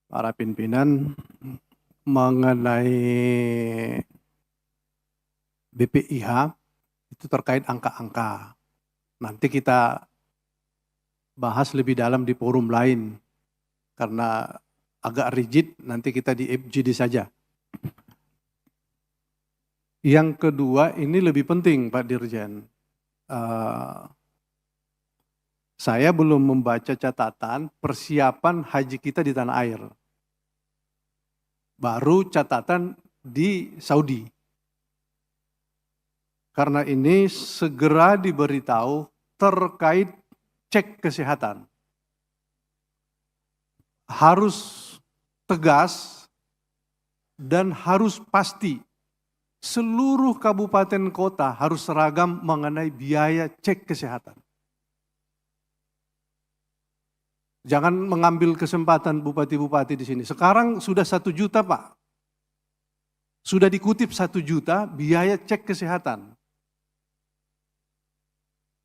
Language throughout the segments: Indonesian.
para pimpinan mengenai BPIH itu terkait angka-angka. Nanti kita bahas lebih dalam di forum lain karena agak rigid, nanti kita di FGD saja. Yang kedua ini lebih penting Pak Dirjen. Saya belum membaca catatan persiapan haji kita di tanah air. Baru catatan di Saudi. Karena ini segera diberitahu terkait cek kesehatan. Harus tegas dan harus pasti. Seluruh kabupaten kota harus seragam mengenai biaya cek kesehatan. Jangan mengambil kesempatan bupati-bupati di sini. Sekarang sudah 1 juta Pak. Sudah dikutip 1 juta biaya cek kesehatan.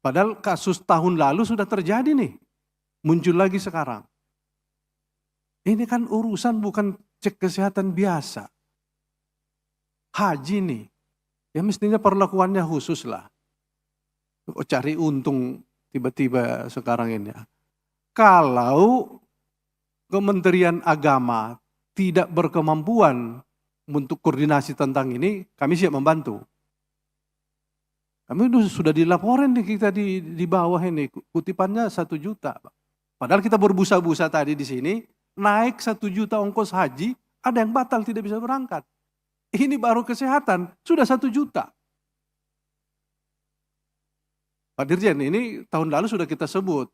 Padahal kasus tahun lalu sudah terjadi nih. Muncul lagi sekarang. Ini kan urusan bukan cek kesehatan biasa. Haji nih. Ya mestinya perlakuannya khusus lah. Cari untung tiba-tiba sekarang ini. Kalau Kementerian Agama tidak berkemampuan untuk koordinasi tentang ini, kami siap membantu. Kami sudah dilaporin nih kita di bawah ini, kutipannya 1 juta. Padahal kita berbusa-busa tadi di sini, naik 1 juta ongkos haji, ada yang batal tidak bisa berangkat. Ini baru kesehatan, sudah 1 juta. Pak Dirjen, ini tahun lalu sudah kita sebut.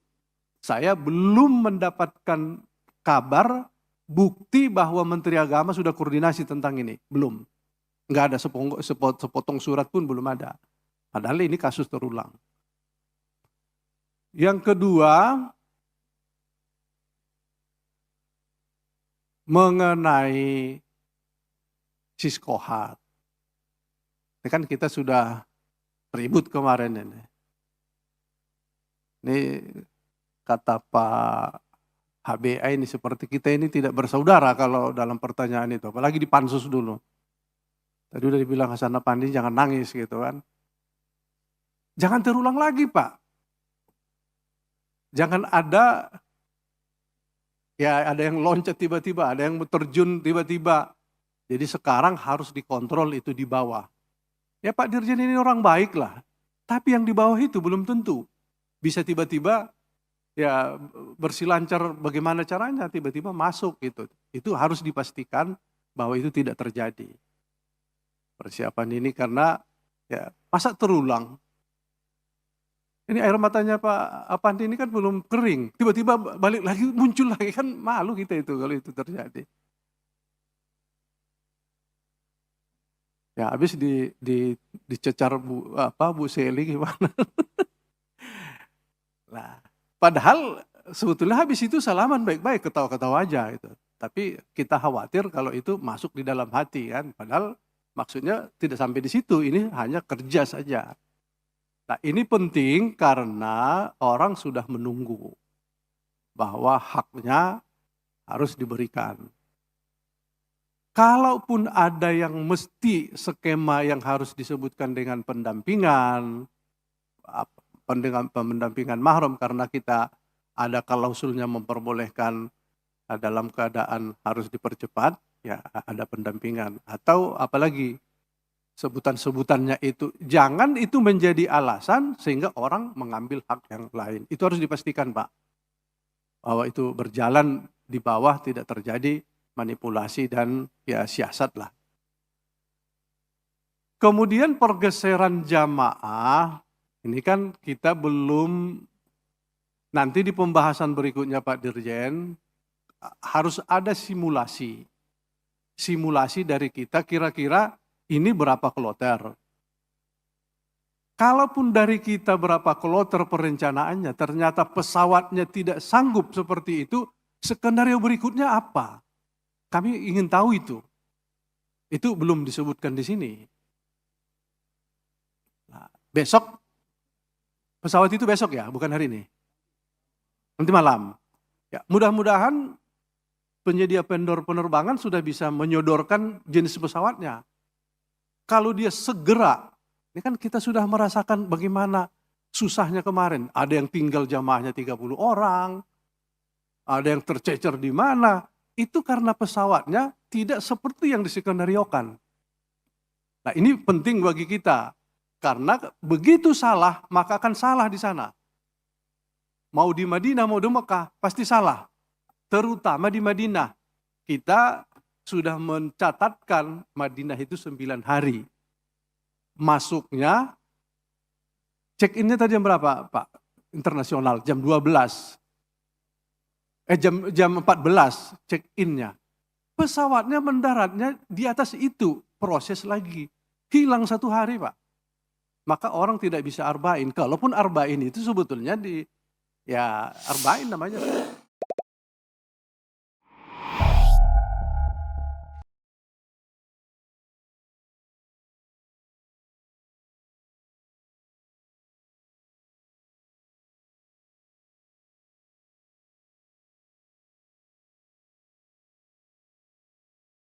Saya belum mendapatkan kabar, bukti bahwa Menteri Agama sudah koordinasi tentang ini. Belum. Enggak ada sepotong surat pun belum ada. Padahal ini kasus terulang. Yang kedua, mengenai Siskohat. Ini kan kita sudah ribut kemarin ini. Ini kata Pak HBA ini seperti kita ini tidak bersaudara kalau dalam pertanyaan itu. Apalagi di pansus dulu. Tadi udah dibilang Hasan Apandi jangan nangis gitu kan. Jangan terulang lagi Pak. Jangan ada yang loncat tiba-tiba, ada yang terjun tiba-tiba. Jadi sekarang harus dikontrol itu di bawah. Ya Pak Dirjen ini orang baik lah. Tapi yang di bawah itu belum tentu. Bisa tiba-tiba ya bersilancar bagaimana caranya tiba-tiba masuk gitu. Itu harus dipastikan bahwa itu tidak terjadi. Persiapan ini karena ya masa terulang. Ini air matanya Pak Apandi ini kan belum kering. Tiba-tiba balik lagi muncul lagi kan malu kita itu kalau itu terjadi. Ya habis dicecar Bu Seli gimana. Nah, padahal sebetulnya habis itu salaman baik-baik, ketawa-ketawa aja gitu. Tapi kita khawatir kalau itu masuk di dalam hati kan. Padahal maksudnya tidak sampai di situ, ini hanya kerja saja. Nah ini penting karena orang sudah menunggu bahwa haknya harus diberikan. Kalaupun ada yang mesti skema yang harus disebutkan dengan pendampingan mahram karena kita ada klausulnya memperbolehkan dalam keadaan harus dipercepat, ya ada pendampingan. Atau apalagi sebutan-sebutannya itu, jangan itu menjadi alasan sehingga orang mengambil hak yang lain. Itu harus dipastikan Pak, bahwa itu berjalan di bawah tidak terjadi manipulasi dan ya siasat lah. Kemudian pergeseran jamaah, ini kan kita belum, nanti di pembahasan berikutnya Pak Dirjen, harus ada simulasi. Simulasi dari kita kira-kira ini berapa kloter. Kalaupun dari kita berapa kloter perencanaannya, ternyata pesawatnya tidak sanggup seperti itu, skenario berikutnya apa? Kami ingin tahu itu. Itu belum disebutkan di sini. Nah, besok, pesawat itu besok ya, bukan hari ini. Nanti malam. Ya, mudah-mudahan penyedia vendor penerbangan sudah bisa menyodorkan jenis pesawatnya. Kalau dia segera, ini kan kita sudah merasakan bagaimana susahnya kemarin. Ada yang tinggal jamaahnya 30 orang, ada yang tercecer di mana. Itu karena pesawatnya tidak seperti yang disekenariokan. Nah ini penting bagi kita. Karena begitu salah, maka akan salah di sana. Mau di Madinah, mau di Mekah, pasti salah. Terutama di Madinah. Kita sudah mencatatkan Madinah itu 9 hari. Masuknya, check-in-nya tadi jam berapa Pak? Internasional, jam 12. Jam 14 check-in-nya. Pesawatnya mendaratnya di atas itu, proses lagi. Hilang 1 hari Pak. Maka orang tidak bisa arba'in. Kalaupun arba'in itu sebetulnya arba'in namanya.